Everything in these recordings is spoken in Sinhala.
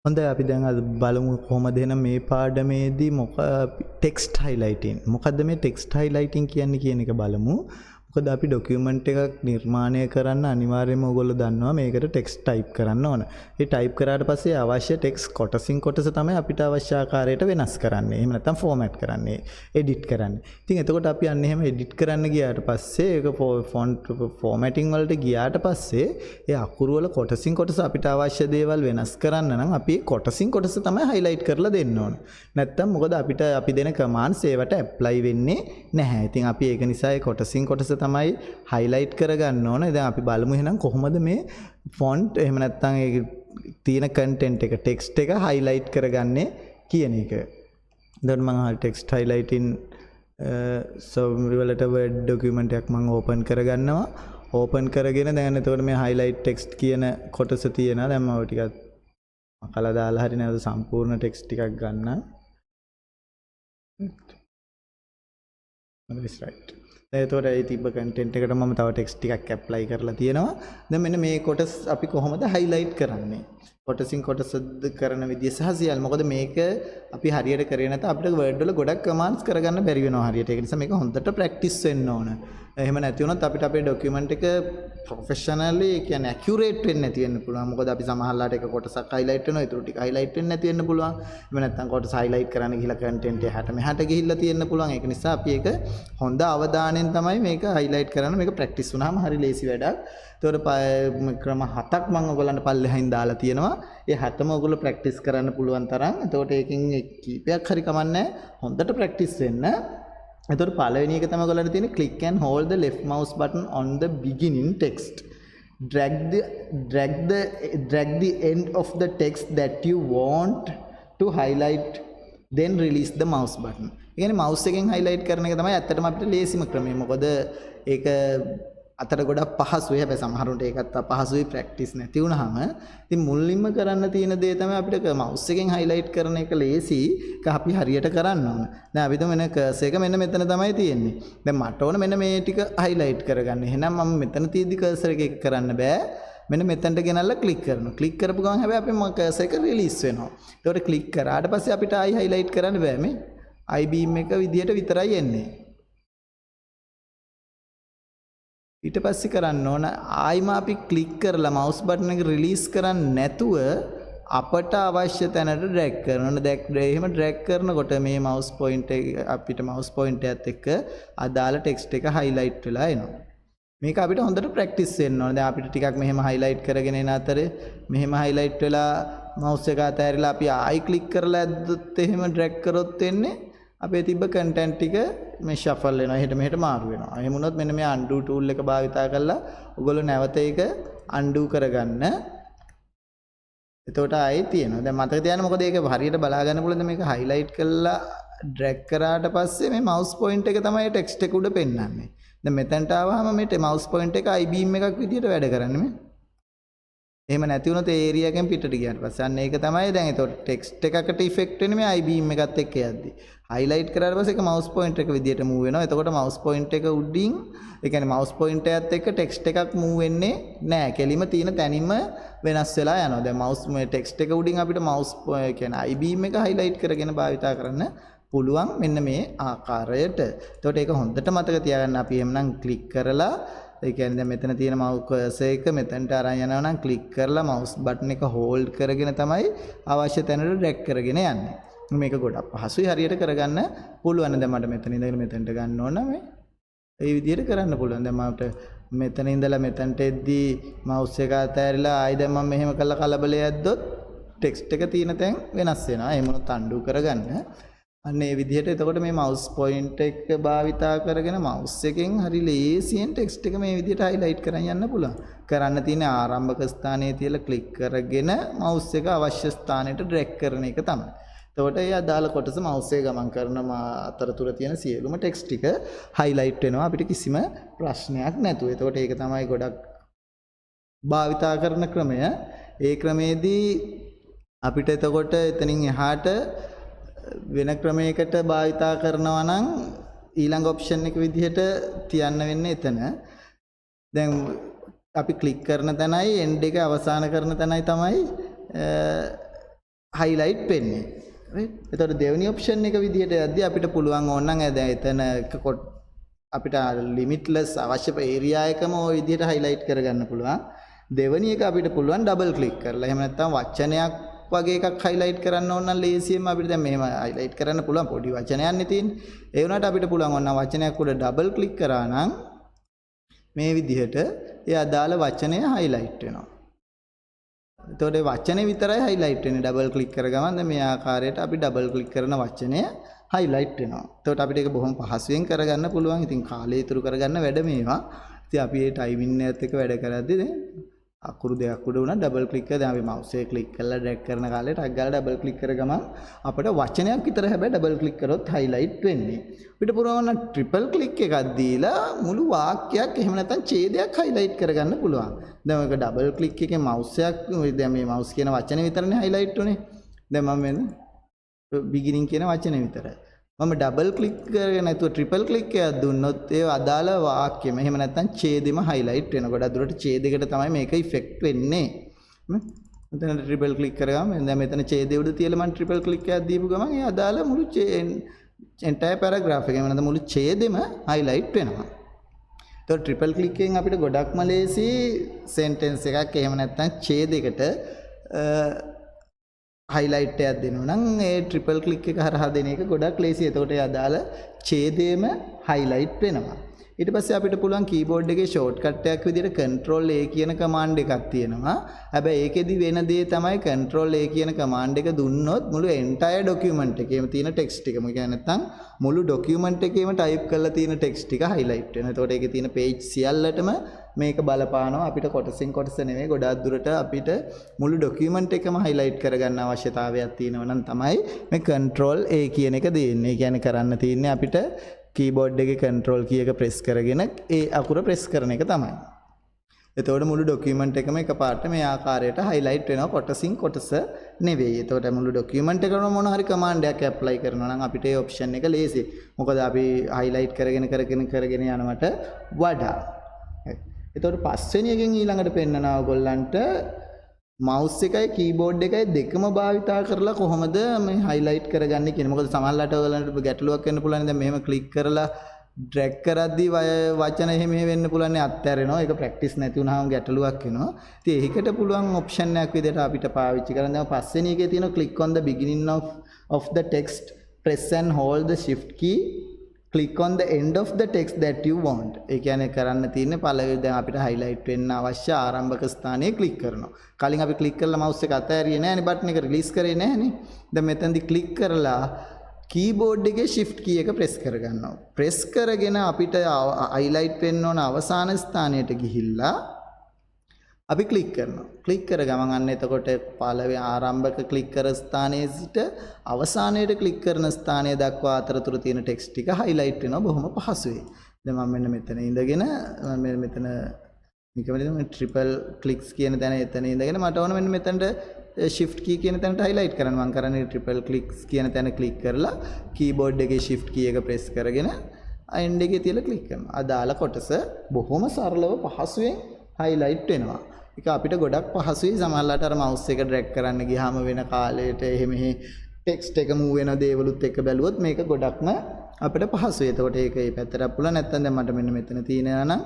හොඳයි අපි දැන් අද බලමු කොහොමද එහෙනම් මේ පාඩමේදී ටෙක්ස්ට් හයිලයිටින් මොකද්ද මේ ටෙක්ස්ට් හයිලයිටින් කියන්නේ කියන එක බලමු. මොකද අපි ડોකියුමන්ට් එකක් නිර්මාණය කරන්න අනිවාර්යයෙන්ම ඔයගොල්ලෝ දන්නවා මේකට ටෙක්ස්ට් ටයිප් කරන්න ඕන. ඒ ටයිප් කරාට පස්සේ අවශ්‍ය ටෙක්ස්ට් කොටසින් කොටස තමයි අපිට අවශ්‍ය ආකාරයට වෙනස් කරන්නේ. එහෙම නැත්නම් ෆෝමැට් කරන්නේ, එඩිට් කරන්නේ. ඉතින් එතකොට අපි අන්න එහෙම එඩිට් කරන්න ගියාට පස්සේ ඒක ෆොන්ට් ෆෝමැටින් වලට ගියාට පස්සේ ඒ අකුරු වල කොටසින් කොටස අපිට අවශ්‍ය දේවල් වෙනස් කරන්න නම් අපි කොටසින් කොටස තමයි හයිලයිට් කරලා දෙන්න ඕන. නැත්නම් මොකද අපිට අපි දෙන කමාන්ඩ්ස් ඒවට ඇප්ලයි වෙන්නේ නැහැ. ඉතින් අපි ඒක නිසා ඒ කොටසින් කොටස තමයි හයිලයිට් කරගන්න ඕන. දැන් අපි බලමු එහෙනම් කොහොමද මේ ෆොන්ට් එහෙම නැත්නම් ඒ තියෙන කන්ටෙන්ට් එක ටෙක්ස්ට් එක හයිලයිට් කරගන්නේ කියන එක. දැන් මම ටෙක්ස්ට් හයිලයිටින් වලට Word document එකක් මම ඕපන් කරගන්නවා. ඕපන් කරගෙන දැන් එතකොට මේ highlight text කියන කොටස තියෙනවා. දැන් මම ටිකක් කළා දාලා හරි නැවත සම්පූර්ණ ටෙක්ස්ට් ටිකක් ගන්න. that's right. දැන් එතකොට ඒ තිබ්බ කන්ටෙන්ට් එකට මම තව ටෙක්ස්ට් ටිකක් ඇප්ලයි කරලා තියෙනවා. දැන් මෙන්න මේ කොටස් අපි කොහොමද highlight කරන්නේ? කොටසින් කොටස කරන විදිය සහ සියල්ල. මොකද මේක අපි හරියට කරේ නැත්නම් අපිට Word වල ගොඩක් කමාන්ඩ්ස් කරගන්න බැරි වෙනවා හරියට. ඒක නිසා මේක හොඳට ප්‍රැක්ටිස් වෙන්න ඕන. එහෙම නැති වුණොත් අපිට අපේ ડોකියුමන්ට් එක ප්‍රොෆෙෂනලි කියන්නේ ඇකියුරේට් වෙන්නේ නැති වෙන්න පුළුවන්. මොකද අපි සමහරලාට එක කොටසක් highlight වෙනවා, ඊටු ටික highlight වෙන්නේ නැති වෙන්න පුළුවන්. එහෙම නැත්නම් කොටස highlight කරන්න ගිහලා content එහාට මෙහාට ගිහිල්ලා තියෙන්න පුළුවන්. ඒක නිසා අපි ඒක හොඳ අවධානයෙන් තමයි මේක highlight කරන්න. මේක ප්‍රැක්ටිස් වුණාම හරි ලේසි වැඩක්. ඒතකොට ක්‍රම 7ක් මම ඔයගලන්ට පල්ලෙහින් දාලා තියෙනවා. ඒ 7ම ඔයගොල්ලෝ ප්‍රැක්ටිස් කරන්න පුළුවන් තරම්. එතකොට ඒකෙන් කීපයක් හරි කමන්නේ හොඳට ප්‍රැක්ටිස් වෙන්න. එතකොට පළවෙනි එක තමයි ඔයගලන්ට තියෙන්නේ click and hold the left mouse button on the beginning text. Drag the end of the text that you want to highlight, then release the mouse button. ඒ කියන්නේ mouse එකෙන් highlight කරන එක තමයි ඇත්තටම අපිට ලේසිම ක්‍රමය. මොකද ඒක අතට ගොඩක් පහසුයි. හැබැයි සමහරුන්ට ඒකත් අපහසුයි ප්‍රැක්ටිස් නැති වුනහම. ඉතින් මුලින්ම කරන්න තියෙන දේ තමයි අපිට mouse එකෙන් highlight කරන එක ලේසි. ඒක අපි හරියට කරන්න ඕන. දැන් අපි මෙන්න cursor එක මෙන්න මෙතන තමයි තියෙන්නේ. දැන් මට ඕන මෙන්න මේ ටික highlight කරගන්න. එහෙනම් මම මෙතන තියෙදි cursor එක කරන්න බෑ. මෙන්න මෙතනට ගෙනල්ලා ක්ලික් කරනවා. ක්ලික් කරපු ගමන් හැබැයි අපේ cursor එක රිලීස් වෙනවා. ඒකට ක්ලික් කරාට පස්සේ අපිට ආයි highlight කරන්න බෑ. මේ I beam එක විදියට විතරයි එන්නේ. ඊට පස්සේ කරන්න ඕන ආයිම අපි ක්ලික් කරලා mouse button එක release කරන්නේ නැතුව අපට අවශ්‍ය තැනට drag කරනවා. එහෙම drag කරනකොට මේ mouse point එක අපිට mouse pointer එකත් එක්ක අදාළ text එක highlight වෙලා එනවා. මේක අපිට හොඳට practice වෙන්න ඕනේ. දැන් අපිට ටිකක් මෙහෙම highlight කරගෙන එන අතරේ මෙහෙම highlight වෙලා mouse එක අතහැරිලා අපි ආයි click කරලා ඇද්දොත් එහෙම drag කරොත් එන්නේ අපේ තිබ්බ content ටික මේ shuffle වෙනවා. එහෙට මෙහෙට මාරු වෙනවා. එහෙම වුණොත් මෙන්න මේ undo tool එක භාවිතා කරලා ඔයගොල්ලෝ නැවත ඒක undo කරගන්න. එතකොට ආයේ තියෙනවා. දැන් මතක තියාගන්න මොකද ඒක හරියට බලා ගන්න පුළුවන් මේක highlight කරලා drag කරාට පස්සේ මේ mouse point එක තමයි text එක උඩ පෙන්වන්නේ. දැන් මෙතනට ආවහම මේ mouse point එක I beam එකක් විදියට වැඩ කරන්නේ මේ. එහෙම නැති වුණොත් ඒ ඒරියා එකෙන් පිටට ගියාට පස්සේ අන්න ඒක තමයි දැන් ඒතකොට ටෙක්ස්ට් එකකට ඉෆෙක්ට් වෙන්නේ මේ I beam එකත් එක්ක යද්දි. highlight කරාට පස්සේ ඒක mouse pointer එක විදියට move වෙනවා. එතකොට mouse pointer එක උඩින් ඒ කියන්නේ mouse pointer එකත් එක්ක ටෙක්ස්ට් එකක් move වෙන්නේ නැහැ. කෙලිම තියෙන තැනින්ම වෙනස් වෙලා යනවා. දැන් mouse මේ ටෙක්ස්ට් එක උඩින් අපිට mouse කියන්නේ I beam එක highlight කරගෙන භාවිතා කරන්න පුළුවන් මෙන්න මේ ආකාරයට. එතකොට ඒක හොඳට මතක තියාගන්න අපි එhmenan ක්ලික් කරලා ඒ කියන්නේ දැන් මෙතන තියෙන mouse cursor එක මෙතනට අරන් යනවා නම් ක්ලික් කරලා mouse button එක hold කරගෙන තමයි අවශ්‍ය තැනට drag කරගෙන යන්නේ. මේක ගොඩක් පහසුයි හරියට කරගන්න පුළුවන්. දැන් මට මෙතන ඉඳගෙන මෙතනට ගන්න ඕන මේ. ඒ විදිහට කරන්න පුළුවන්. දැන් මට මෙතන ඉඳලා මෙතනට එද්දී mouse එක අතහැරිලා ආයි දැන් මම මෙහෙම කරලා කලබලෙ යද්දොත් text එක තියෙන තැන් වෙනස් වෙනවා. එහෙම උනොත් undo කරගන්න. අන්න ඒ විදිහට එතකොට මේ mouse point එක භාවිතා කරගෙන mouse එකෙන් හරි ලේසියෙන් text එක මේ විදිහට highlight කරන් යන්න පුළුවන්. කරන්න තියෙන ආරම්භක ස්ථානයේ තියලා click කරගෙන mouse එක අවශ්‍ය ස්ථානයට drag කරන එක තමයි. එතකොට ඒ අදාළ කොටස mouse එක ගමන් කරන අතරතුර තියෙන සියලුම text ටික highlight වෙනවා අපිට කිසිම ප්‍රශ්නයක් නැතුව. එතකොට ඒක තමයි ගොඩක් භාවිතා කරන ක්‍රමය. ඒ ක්‍රමේදී අපිට එතකොට එතනින් එහාට වෙන ක්‍රමයකට භාවිතා කරනවා නම් ඊළඟ ඔප්ෂන් එක විදිහට තියන්න වෙන්නේ එතන. දැන් අපි ක්ලික් කරන තැනයි end එක අවසන් කරන තැනයි තමයි highlight වෙන්නේ. right? එතකොට දෙවෙනි option එක විදිහට යද්දී අපිට පුළුවන් ඕනනම් දැන් එතන අපිට limitless අවශ්‍ය area එකම ওই විදිහට highlight කරගන්න පුළුවන්. දෙවෙනි එක අපිට පුළුවන් double click කරලා. එහෙම නැත්නම් වචනයක් වගේ එකක් highlight කරන්න ඕන නම් ලේසියෙන්ම අපිට දැන් මෙහෙම highlight කරන්න පුළුවන්. පොඩි වචනයක් නේ තියෙන්නේ. ඒ වුණාට අපිට පුළුවන් ඕන වචනයක් උඩ double click කරා නම් මේ විදිහට ඒ අදාළ වචනය highlight වෙනවා. එතකොට වචනේ විතරයි highlight වෙන්නේ. double click කරගමන් දැන් මේ ආකාරයට අපි double click කරන වචනය highlight වෙනවා. එතකොට අපිට ඒක බොහොම පහසුවෙන් කරගන්න පුළුවන්. ඉතින් කාලය ඉතුරු කරගන්න වැඩ මේවා. ඉතින් අපි මේ ටයිමින් එකත් එක්ක වැඩ කරද්දී දැන් අකුරු දෙකක් උඩ වුණා ඩබල් ක්ලික් කරලා දැන් අපි mouse එක ක්ලික් කරලා ඩ්‍රැග් කරන කාලේ ටක් ගාලා ඩබල් ක්ලික් කරගමන් අපිට වචනයක් විතර හැබැයි ඩබල් ක්ලික් කරොත් highlight වෙන්නේ. අපිට පුළුවන් නම් ට්‍රිපල් ක්ලික් එකක් දීලා මුළු වාක්‍යයක් එහෙම නැත්නම් ඡේදයක් highlight කරගන්න පුළුවන්. දැන් ඔයක ඩබල් ක්ලික් එකේ mouse එකක් දැන් මේ mouse කියන වචනේ විතරනේ highlight උනේ. දැන් මම මෙන්න beginning කියන වචනේ විතරයි. මම ඩබල් ක්ලික් කරගෙන නැතුව ට්‍රිපල් ක්ලික් එකක් දුන්නොත් ඒ අදාළ වාක්‍යෙම එහෙම නැත්නම් ඡේදෙම highlight වෙනවා. ගොඩක් දුරට ඡේදයකට තමයි මේක ඉෆෙක්ට් වෙන්නේ. මෙතන ට්‍රිපල් ක්ලික් කරගම දැන් මෙතන ඡේදය උඩ තියලා මම ට්‍රිපල් ක්ලික් එකක් දීපු ගමන් ඒ අදාළ මුළු entire paragraph එකම නැත්නම් මුළු ඡේදෙම highlight වෙනවා. તો ට්‍රිපල් ක්ලික් එකෙන් අපිට ගොඩක්ම ලේසි sentence එකක් එහෙම නැත්නම් ඡේදයකට highlight එකක් දෙනවා නම් ඒ triple click එක හරහා දෙන එක ගොඩක් ලේසියි. එතකොට ඒ අදාළ ඡේදයේම highlight වෙනවා. ඊට පස්සේ අපිට පුළුවන් keyboard එකේ shortcut එකක් විදිහට control A කියන command එකක් තියෙනවා. හැබැයි ඒකෙදි වෙන දේ තමයි control A කියන command එක දුන්නොත් මුළු entire document එකේම තියෙන text එක. මොකද නැත්නම් මුළු document එකේම type කරලා තියෙන text ටික highlight වෙනවා. එතකොට ඒකේ තියෙන page සියල්ලටම මේක බලපානවා. අපිට කොටසින් කොටස නෙමෙයි ගොඩාක් දුරට අපිට මුළු document එකම highlight කරගන්න අවශ්‍යතාවයක් තියෙනවා නම් තමයි මේ control A කියන එක දෙන්නේ. ඒ කියන්නේ කරන්න තියෙන්නේ අපිට keyboard එකේ control key එක press කරගෙන ඒ අකුර press කරන එක තමයි. එතකොට මුළු document එකම එකපාරට මේ ආකාරයට highlight වෙනවා කොටසින් කොටස නෙවෙයි. එතකොට මුළු document එකකම මොන හරි command එකක් apply කරනවා නම් අපිට ඒ option එක ලේසියි. මොකද අපි highlight කරගෙන යනවට වඩා. එතකොට පස්වෙනි එකෙන් ඊළඟට පෙන්නනවා ඔයගොල්ලන්ට mouse එකයි keyboard එකයි දෙකම භාවිතා කරලා කොහොමද මේ highlight කරගන්නේ කියන. මොකද සමහරවිට ඔයගොල්ලන්ට ගැටලුවක් වෙන්න පුළුවන්. දැන් මෙහෙම click කරලා drag කරද්දී වචන එහෙම වෙන්න පුළුවන් අත්හැරෙනවා. ඒක practice නැති වුනහම ගැටලුවක් වෙනවා. ඉතින් ඒකට පුළුවන් option එකක් විදිහට අපිට පාවිච්චි කරන්න. දැන් පස්වෙනි එකේ තියෙන click on the beginning of the text, press and hold the shift key, click on the end of the text that you want. ඒ කියන්නේ කරන්න තියෙන්නේ පළවෙනි දැන් අපිට highlight වෙන්න අවශ්‍ය ආරම්භක ස්ථානයේ click කරනවා. කලින් අපි click කරලා mouse එක අතහැරියේ නැහැනේ, button එක release කරේ නැහැනේ. දැන් මෙතනදී click කරලා keyboard එකේ shift key එක press කරගන්නවා. press කරගෙන අපිට highlight වෙන්න ඕන අවසාන ස්ථානයට ගිහිල්ලා අපි click කරනවා. click කර ගමන් අන්න එතකොට පළවෙනි ආරම්භක click කර ස්ථානයේ සිට අවසානයේට click කරන ස්ථානය දක්වා අතරතුර තියෙන text ටික highlight වෙනවා බොහොම පහසුවෙන්. දැන් මම මෙන්න මෙතන ඉඳගෙන මෙතන නිකම්ම triple clicks කියන තැන එතන ඉඳගෙන මට ඕන මෙන්න මෙතනට shift key කියන තැනට highlight කරන්න. මම කරන්නේ triple clicks කියන තැන click කරලා keyboard එකේ shift key එක press කරගෙන end එකේ තියලා click කරනවා. අදාළ කොටස බොහොම සරලව පහසුවෙන් highlight වෙනවා. ඒක අපිට ගොඩක් පහසුයි. සමහරවිට අර mouse එක drag කරන්න ගියාම වෙන කාලයට එහෙම text එක move වෙන දේවලුත් එක්ක බැලුවොත් මේක ගොඩක්ම අපිට පහසුයි. එතකොට ඒක මේ පැත්තට පුළුවන්. නැත්නම් දැන් මට මෙන්න මෙතන තියෙනවා නම්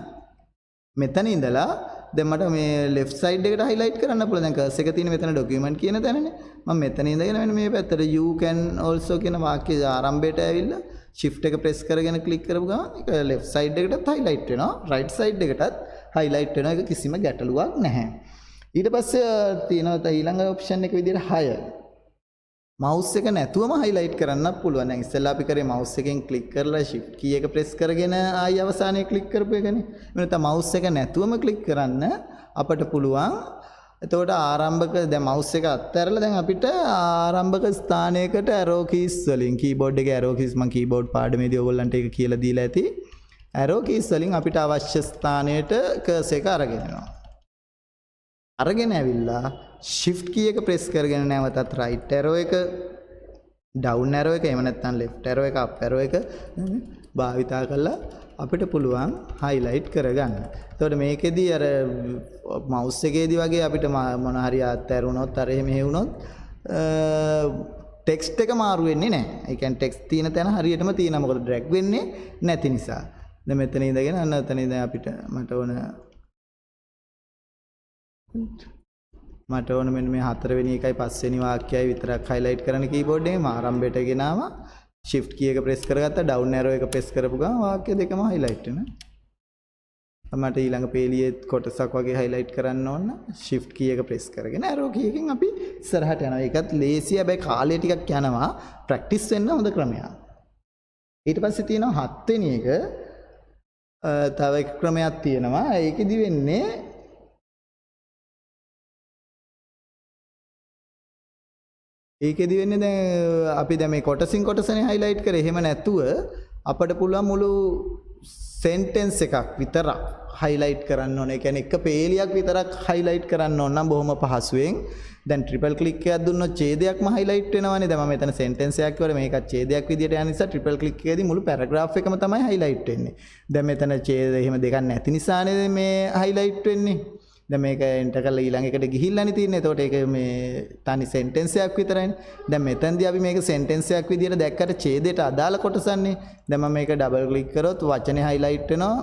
මෙතන ඉඳලා දැන් මට මේ left side එකට highlight කරන්න පුළුවන්. දැන් cursor එක තියෙන මෙතන document කියන තැනනේ. මම මෙතන ඉඳගෙන මෙන්න මේ පැත්තට you can also කියන වාක්‍යයේ ආරම්භයට ඇවිල්ලා shift එක press කරගෙන click කරපු ගමන් ඒක left side එකටත් highlight වෙනවා. right side එකටත් highlight වෙනවා. ඒක කිසිම ගැටලුවක් නැහැ. ඊට පස්සේ තියෙනවා ඊළඟ option එක විදිහට 6. mouse එක නැතුවම highlight කරන්නත් පුළුවන්. දැන් ඉස්සෙල්ලා අපි කරේ mouse එකෙන් click කරලා shift key එක press කරගෙන ආයි අවසානයේ click කරපු එකනේ. එහෙම නැත්නම් mouse එක නැතුවම click කරන්න අපට පුළුවන්. එතකොට ආරම්භක දැන් mouse එක අත්හැරලා දැන් අපිට ආරම්භක ස්ථානයකට arrow keys වලින් keyboard එකේ arrow keys මම keyboard පාඩමේදී ඔයගොල්ලන්ට ඒක කියලා දීලා ඇති. arrow keys වලින් අපිට අවශ්‍ය ස්ථානයට cursor එක අරගෙන යනවා. අරගෙන ඇවිල්ලා shift key එක press කරගෙන නැවතත් right arrow එක down arrow එක එහෙම නැත්නම් left arrow එක up arrow එක භාවිතා කරලා අපිට පුළුවන් highlight කරගන්න. එතකොට මේකෙදී අර mouse එකේදී වගේ අපිට මොන හරි අත්හැරුණොත් අර එහෙම වුණොත් ටෙක්ස්ට් එක මාරු වෙන්නේ නැහැ. ඒ කියන්නේ ටෙක්ස්ට් තියෙන තැන හරියටම තියෙනවා. මොකද ඩ්‍රැග් වෙන්නේ නැති නිසා. දැන් මෙතන ඉඳගෙන අන්න එතන ඉඳන් අපිට මට ඕන මෙන්න මේ 4 වෙනි එකයි 5 වෙනි වාක්‍යයයි විතරක් highlight කරන්න keyboard එකේ ආරම්භයට ගෙනාවා. shift key එක press කරගත්තා. down arrow එක press කරපු ගමන් වාක්‍ය දෙකම highlight වෙනවා. මට ඊළඟ පේලියේ කොටසක් වගේ highlight කරන්න ඕන. shift key එක press කරගෙන arrow key එකෙන් අපි ඉස්සරහට යනවා. ඒකත් ලේසි. හැබැයි කාලය ටිකක් යනවා. practice වෙන්න හොඳ ක්‍රමයක්. ඊට පස්සේ තියෙනවා 7 වෙනි එක. තව එක ක්‍රමයක් තියෙනවා. ඒකෙදි වෙන්නේ දැන් අපි දැන් මේ කොටසින් කොටසනේ highlight කරේ. එහෙම නැතුව අපිට පුළුවන් මුළු sentence එකක් විතරක් highlight කරන්න ඕනේ. ඒ කියන්නේ එක පේලියක් විතරක් highlight කරන්න ඕන නම් බොහොම පහසුවෙන්. දැන් triple click එකක් දුන්නොත් ඡේදයක්ම highlight වෙනවානේ. දැන් මම මෙතන sentence එකක් කිව්වර මේකත් ඡේදයක් විදියට යන නිසා triple click එකේදී මුළු paragraph එකම තමයි highlight වෙන්නේ. දැන් මෙතන ඡේද එහෙම දෙකක් නැති නිසානේ මේ highlight වෙන්නේ. දැන් මේක එන්ටර් කරලා ඊළඟ එකට ගිහිල්ලානේ තියෙන්නේ. එතකොට ඒක මේ තනි සෙන්ටෙන්ස් එකක් විතරයිනේ. දැන් මෙතනදී අපි මේක සෙන්ටෙන්ස් එකක් විදියට දැක්කට ඡේදයට අදාළ කොටසන්නේ. දැන් මම මේක ඩබල් ක්ලික් කරොත් වචනේ highlight වෙනවා.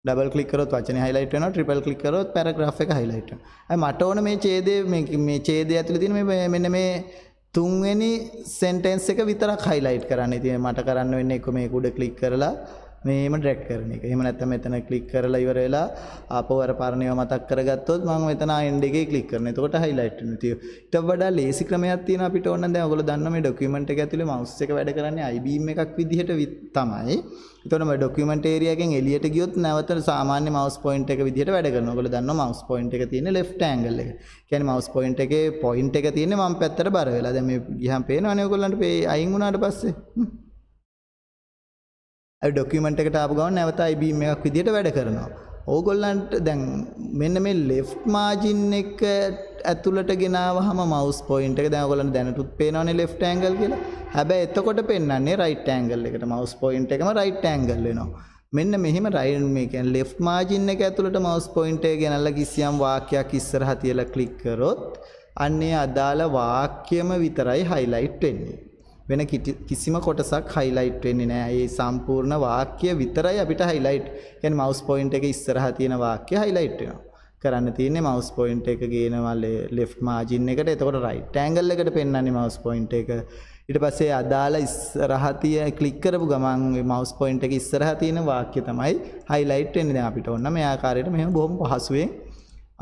ඩබල් ක්ලික් කරොත් වචනේ highlight වෙනවා. ට්‍රිපල් ක්ලික් කරොත් paragraph එක highlight වෙනවා. මට ඕන මේ ඡේදයේ මේ ඡේදය ඇතුලේ තියෙන මේ මෙන්න මේ තුන්වෙනි සෙන්ටෙන්ස් එක විතරක් highlight කරන්න. ඉතින් මට කරන්න වෙන්නේ එක මේක උඩ ක්ලික් කරලා මේම ඩ්‍රැග් කරන එක. එහෙම නැත්නම් මෙතන ක්ලික් කරලා ඉවර වෙලා ආපහු අර පරණේව මතක් කරගත්තොත් මම මෙතන end එකේ ක්ලික් කරනවා. එතකොට highlight වෙනවා. ඊට වඩා ලේසි ක්‍රමයක් තියෙනවා අපිට ඕන නම් දැන් ඔයගොල්ලෝ දන්නවා මේ document එක ඇතුලේ mouse එක වැඩ කරන්නේ I-beam එකක් විදිහට තමයි. එතකොට මේ document area එකෙන් එළියට ගියොත් නැවත සාමාන්‍ය mouse point එක විදිහට වැඩ කරනවා. ඔයගොල්ලෝ දන්නවා mouse point එක තියෙන්නේ left angle එක. කියන්නේ mouse point එකේ point එක තියෙන්නේ වම් පැත්තට බර වෙලා. දැන් මේ ගියහම පේනවනේ ඔයගොල්ලන්ට අයින් වුණාට පස්සේ. ඩොකියුමන්ට් එකට ආපු ගමන් නැවත I-beam එකක් විදියට වැඩ කරනවා. ඕගොල්ලන්ට දැන් මෙන්න මේ left margin එක ඇතුළට ගෙනාවහම mouse point එක දැන් ඕගොල්ලන්ට දැනටුත් පේනවනේ left angle කියලා. හැබැයි එතකොට පෙන්වන්නේ right angle එකට. mouse point එකම right angle වෙනවා. මෙන්න මෙහෙම right මේ කියන්නේ left margin එක ඇතුළට mouse point එක ගෙනල්ලා කිසියම් වාක්‍යයක් ඉස්සරහා තියලා ක්ලික් කරොත් අන්නේ අදාළ වාක්‍යම විතරයි highlight වෙන්නේ. වෙන කිසිම කොටසක් highlight වෙන්නේ නැහැ. ඒ සම්පූර්ණ වාක්‍ය විතරයි අපිට highlight. කියන්නේ mouse point එක ඉස්සරහා තියෙන වාක්‍ය highlight වෙනවා. කරන්න තියෙන්නේ mouse point එක ගේනවා left margin එකට. එතකොට right angle එකට පෙන්වන්නේ mouse point එක. ඊට පස්සේ අදාළ ඉස්සරහා තියෙන ක්ලික් කරපු ගමන් mouse point එක ඉස්සරහා තියෙන වාක්‍ය තමයි highlight වෙන්නේ. දැන් අපිට ඕන මේ ආකාරයට මෙහෙම බොහොම පහසුවෙන්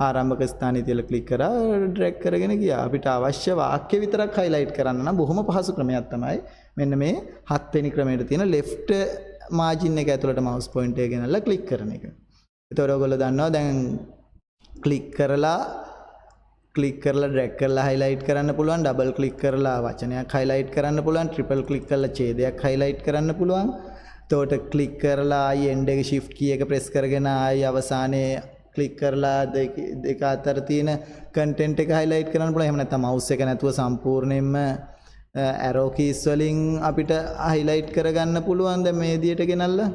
ආරම්භක ස්ථානයේ තියලා ක්ලික් කරා ඩ්‍රැග් කරගෙන ගියා. අපිට අවශ්‍ය වාක්‍ය විතරක් highlight කරන්න නම් බොහොම පහසු ක්‍රමයක් තමයි මෙන්න මේ 7 වෙනි ක්‍රමයට තියෙන left margin එක ඇතුළට mouse point එක ගෙනල්ලා ක්ලික් කරන එක. ඒතකොට ඔයගොල්ලෝ දන්නවා දැන් ක්ලික් කරලා ඩ්‍රැග් කරලා highlight කරන්න පුළුවන්, ඩබල් ක්ලික් කරලා වචනයක් highlight කරන්න පුළුවන්, ට්‍රිපල් ක්ලික් කරලා ඡේදයක් highlight කරන්න පුළුවන්. එතකොට ක්ලික් කරලා ආයි end එක shift key එක press කරගෙන ආයි අවසානයේ ක්ලික් කරලා දෙක අතර තියෙන content එක highlight කරන්න පුළුවන්. එහෙම නැත්නම් mouse එක නැතුව සම්පූර්ණයෙන්ම arrow keys වලින් අපිට highlight කරගන්න පුළුවන්. දැන් මේ විදියට ගෙනල්ලා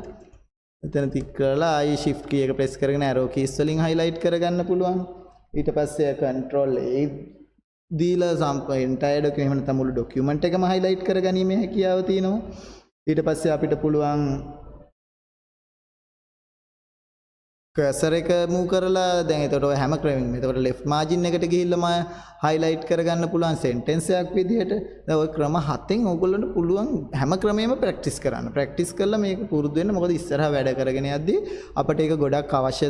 එතන ටික් කරලා ආයි shift key එක press කරගෙන arrow keys වලින් highlight කරගන්න පුළුවන්. ඊට පස්සේ control A දීලා entire document එහෙම නැත්නම් මුළු document එකම highlight කරගැනීමේ හැකියාව තියෙනවා. ඊට පස්සේ අපිට පුළුවන් cursor එක move කරලා දැන් එතකොට ඔය හැම ක්‍රමෙකින්ම එතකොට left margin එකට ගිහිල්ලාම highlight කරගන්න පුළුවන් sentence එකක් විදිහට. දැන් ඔය ක්‍රම 7න් ඕගොල්ලන්ට පුළුවන් හැම ක්‍රමෙම practice කරන්න. practice කරලා මේක පුරුදු වෙන්න. මොකද ඉස්සරහා වැඩ කරගෙන යද්දී අපිට ඒක ගොඩක් අවශ්‍ය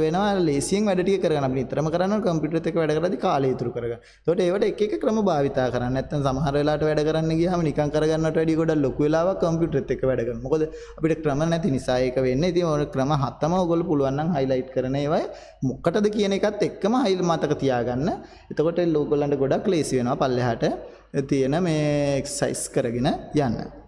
වෙනවා. ලේසියෙන් වැඩ ටික කරගන්න. අපි නිතරම කරනවා කම්පියුටර් එකත් එක්ක වැඩ කරද්දී කාලය ඉතුරු කරගන්න. එතකොට ඒවට එක එක ක්‍රම භාවිතා කරන්න. නැත්නම් සමහර වෙලාවට වැඩ කරන්න ගියාම නිකන් කරගන්නවට වැඩිය ගොඩක් ලොකු වෙලාවක් කම්පියුටර් එකත් එක්ක වැඩ කරනවා. මොකද අපිට ක්‍රම නැති නිසා ඒක වෙන්නේ. ඉතින් ඔය ක්‍රම 7ම ඕගොල්ලෝ පුළුවන් නම් highlight කරන ඒවා මොකටද කියන එකත් එක්කම මතක තියාගන්න. එතකොට ඕගොල්ලන්ට ගොඩක් ලේසි වෙනවා පල්ලෙහාට තියෙන මේ exercise කරගෙන යන්න.